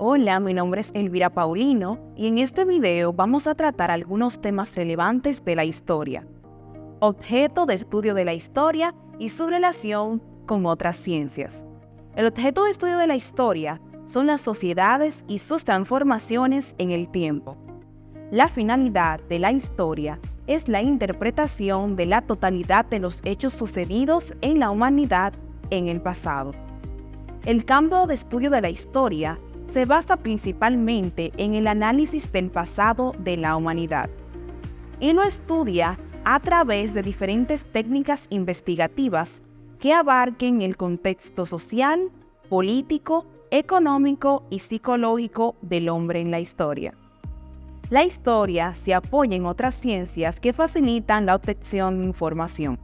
Hola, mi nombre es Elvira Paulino y en este video vamos a tratar algunos temas relevantes de la historia, objeto de estudio de la historia y su relación con otras ciencias. El objeto de estudio de la historia son las sociedades y sus transformaciones en el tiempo. La finalidad de la historia es la interpretación de la totalidad de los hechos sucedidos en la humanidad en el pasado. El campo de estudio de la historia se basa principalmente en el análisis del pasado de la humanidad y lo estudia a través de diferentes técnicas investigativas que abarquen el contexto social, político, económico y psicológico del hombre en la historia. La historia se apoya en otras ciencias que facilitan la obtención de información,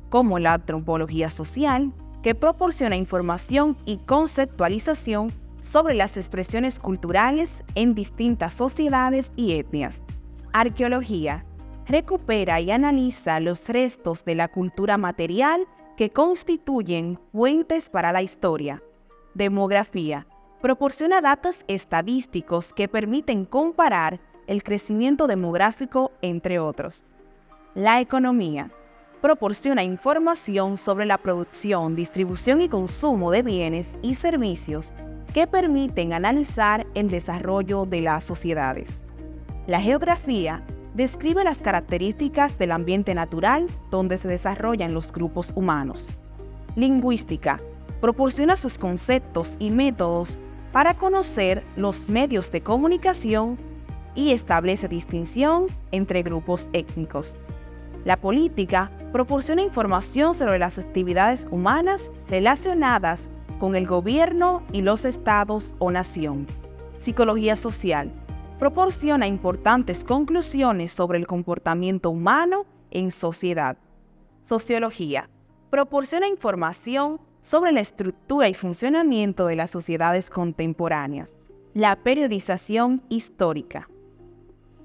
como la antropología social, que proporciona información y conceptualización sobre las expresiones culturales en distintas sociedades y etnias. Arqueología recupera y analiza los restos de la cultura material que constituyen fuentes para la historia. Demografía proporciona datos estadísticos que permiten comparar el crecimiento demográfico, entre otros. La economía proporciona información sobre la producción, distribución y consumo de bienes y servicios que permiten analizar el desarrollo de las sociedades. La geografía describe las características del ambiente natural donde se desarrollan los grupos humanos. Lingüística proporciona sus conceptos y métodos para conocer los medios de comunicación y establece distinción entre grupos étnicos. La política proporciona información sobre las actividades humanas relacionadas con el gobierno y los estados o nación. Psicología social proporciona importantes conclusiones sobre el comportamiento humano en sociedad. Sociología proporciona información sobre la estructura y funcionamiento de las sociedades contemporáneas. La periodización histórica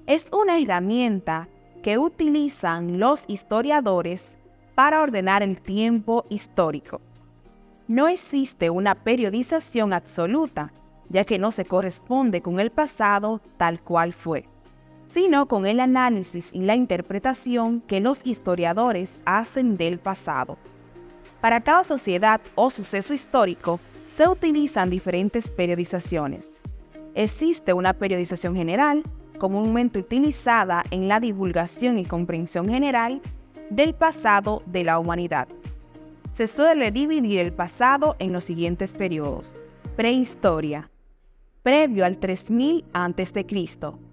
es una herramienta que utilizan los historiadores para ordenar el tiempo histórico. No existe una periodización absoluta, ya que no se corresponde con el pasado tal cual fue, sino con el análisis y la interpretación que los historiadores hacen del pasado. Para cada sociedad o suceso histórico se utilizan diferentes periodizaciones. Existe una periodización general, comúnmente utilizada en la divulgación y comprensión general del pasado de la humanidad. Se suele dividir el pasado en los siguientes periodos. Prehistoria. Previo al 3000 a.C.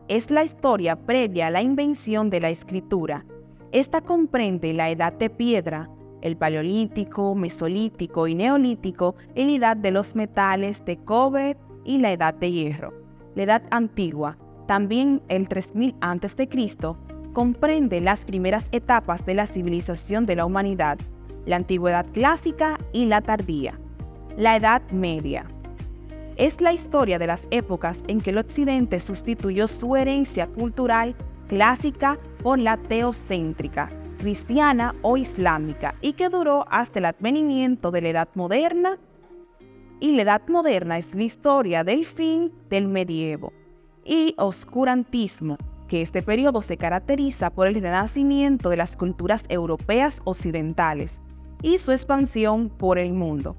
Es la historia previa a la invención de la escritura. Esta comprende la edad de piedra, el paleolítico, mesolítico y neolítico, y la edad de los metales de cobre y la edad de hierro. La edad antigua, también el 3000 a.C., comprende las primeras etapas de la civilización de la humanidad, la antigüedad clásica y la tardía. La Edad Media es la historia de las épocas en que el Occidente sustituyó su herencia cultural clásica por la teocéntrica, cristiana o islámica, y que duró hasta el advenimiento de la Edad Moderna. Y la Edad Moderna es la historia del fin del medievo y oscurantismo, que este periodo se caracteriza por el renacimiento de las culturas europeas occidentales y su expansión por el mundo.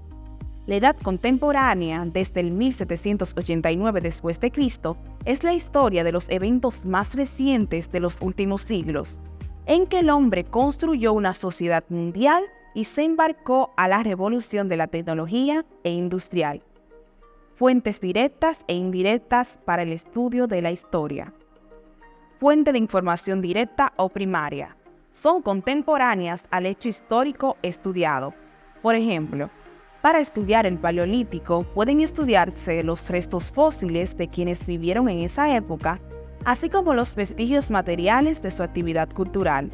La Edad Contemporánea, desde el 1789 después de Cristo, es la historia de los eventos más recientes de los últimos siglos, en que el hombre construyó una sociedad mundial y se embarcó a la revolución de la tecnología e industrial. Fuentes directas e indirectas para el estudio de la historia. Fuente de información directa o primaria. Son contemporáneas al hecho histórico estudiado. Por ejemplo, para estudiar el Paleolítico pueden estudiarse los restos fósiles de quienes vivieron en esa época, así como los vestigios materiales de su actividad cultural,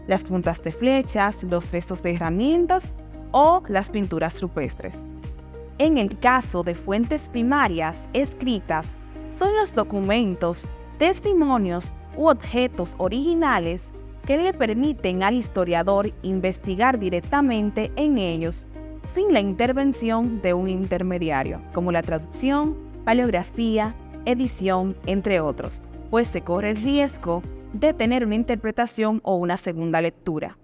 las puntas de flechas, los restos de herramientas o las pinturas rupestres. En el caso de fuentes primarias escritas, son los documentos, testimonios u objetos originales que le permiten al historiador investigar directamente en ellos sin la intervención de un intermediario, como la traducción, paleografía, edición, entre otros, pues se corre el riesgo de tener una interpretación o una segunda lectura.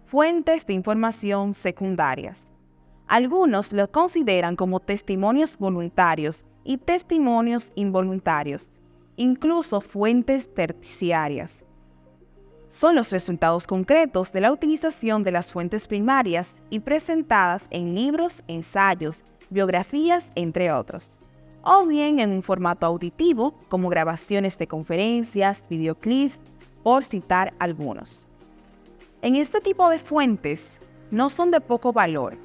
Fuentes de información secundarias. Algunos los consideran como testimonios voluntarios y testimonios involuntarios, incluso fuentes terciarias. Son los resultados concretos de la utilización de las fuentes primarias y presentadas en libros, ensayos, biografías, entre otros, o bien en un formato auditivo, como grabaciones de conferencias, videoclips, por citar algunos. En este tipo de fuentes no son de poco valor,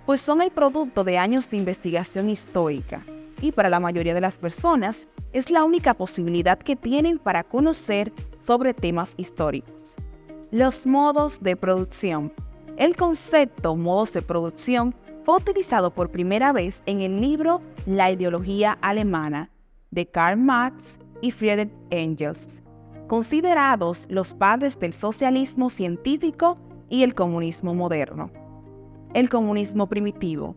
pues son el producto de años de investigación histórica, y para la mayoría de las personas es la única posibilidad que tienen para conocer sobre temas históricos. Los modos de producción. El concepto modos de producción fue utilizado por primera vez en el libro La ideología alemana de Karl Marx y Friedrich Engels, considerados los padres del socialismo científico y el comunismo moderno. El comunismo primitivo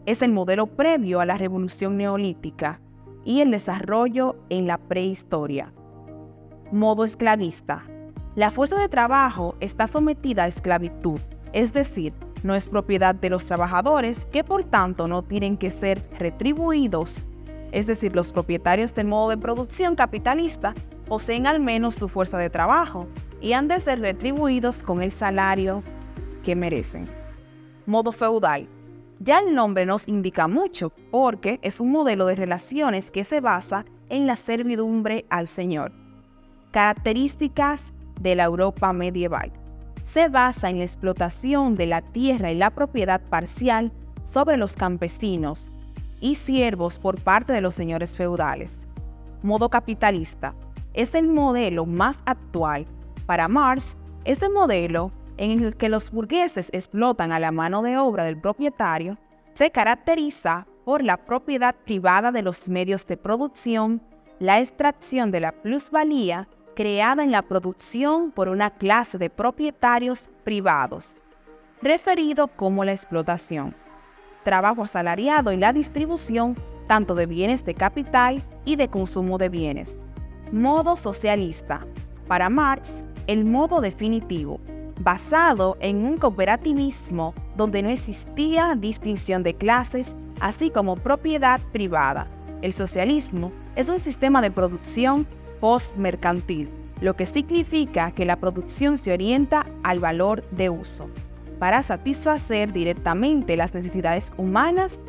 es el modelo previo a la revolución neolítica y el desarrollo en la prehistoria. Modo esclavista. La fuerza de trabajo está sometida a esclavitud, es decir, no es propiedad de los trabajadores, que por tanto no tienen que ser retribuidos. Es decir, los propietarios del modo de producción capitalista poseen al menos su fuerza de trabajo y han de ser retribuidos con el salario que merecen. Modo feudal. Ya el nombre nos indica mucho, porque es un modelo de relaciones que se basa en la servidumbre al señor. Características de la Europa medieval. Se basa en la explotación de la tierra y la propiedad parcial sobre los campesinos y siervos por parte de los señores feudales. Modo capitalista. Es el modelo más actual. Para Marx, este modelo, en el que los burgueses explotan a la mano de obra del propietario, se caracteriza por la propiedad privada de los medios de producción, la extracción de la plusvalía creada en la producción por una clase de propietarios privados, referido como la explotación, trabajo asalariado y la distribución tanto de bienes de capital y de consumo de bienes. Modo socialista. Para Marx, el modo definitivo, basado en un cooperativismo donde no existía distinción de clases, así como propiedad privada. El socialismo es un sistema de producción postmercantil, lo que significa que la producción se orienta al valor de uso, para satisfacer directamente las necesidades humanas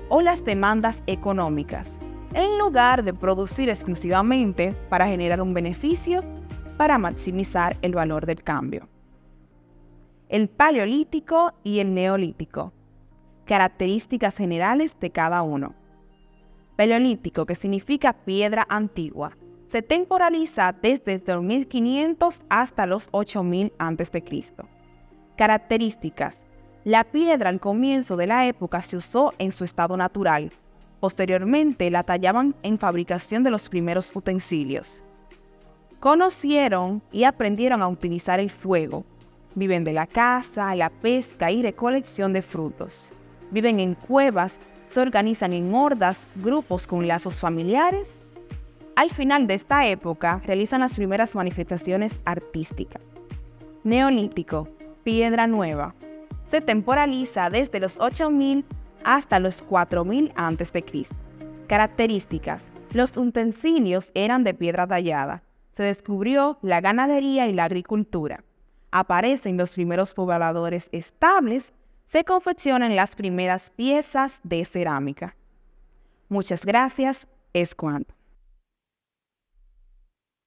o las demandas económicas, en lugar de producir exclusivamente para generar un beneficio para maximizar el valor del cambio. El Paleolítico y el Neolítico. Características generales de cada uno. Paleolítico, que significa piedra antigua, se temporaliza desde el 1500 hasta los 8000 a.C. Características. La piedra al comienzo de la época se usó en su estado natural. Posteriormente la tallaban en fabricación de los primeros utensilios. Conocieron y aprendieron a utilizar el fuego. Viven de la caza, la pesca y recolección de frutos. Viven en cuevas, se organizan en hordas, grupos con lazos familiares. Al final de esta época realizan las primeras manifestaciones artísticas. Neolítico, piedra nueva. Se temporaliza desde los 8000 hasta los 4000 a.C. Características. Los utensilios eran de piedra tallada. Se descubrió la ganadería y la agricultura. Aparecen los primeros pobladores estables. Se confeccionan las primeras piezas de cerámica. Muchas gracias. Es cuanto.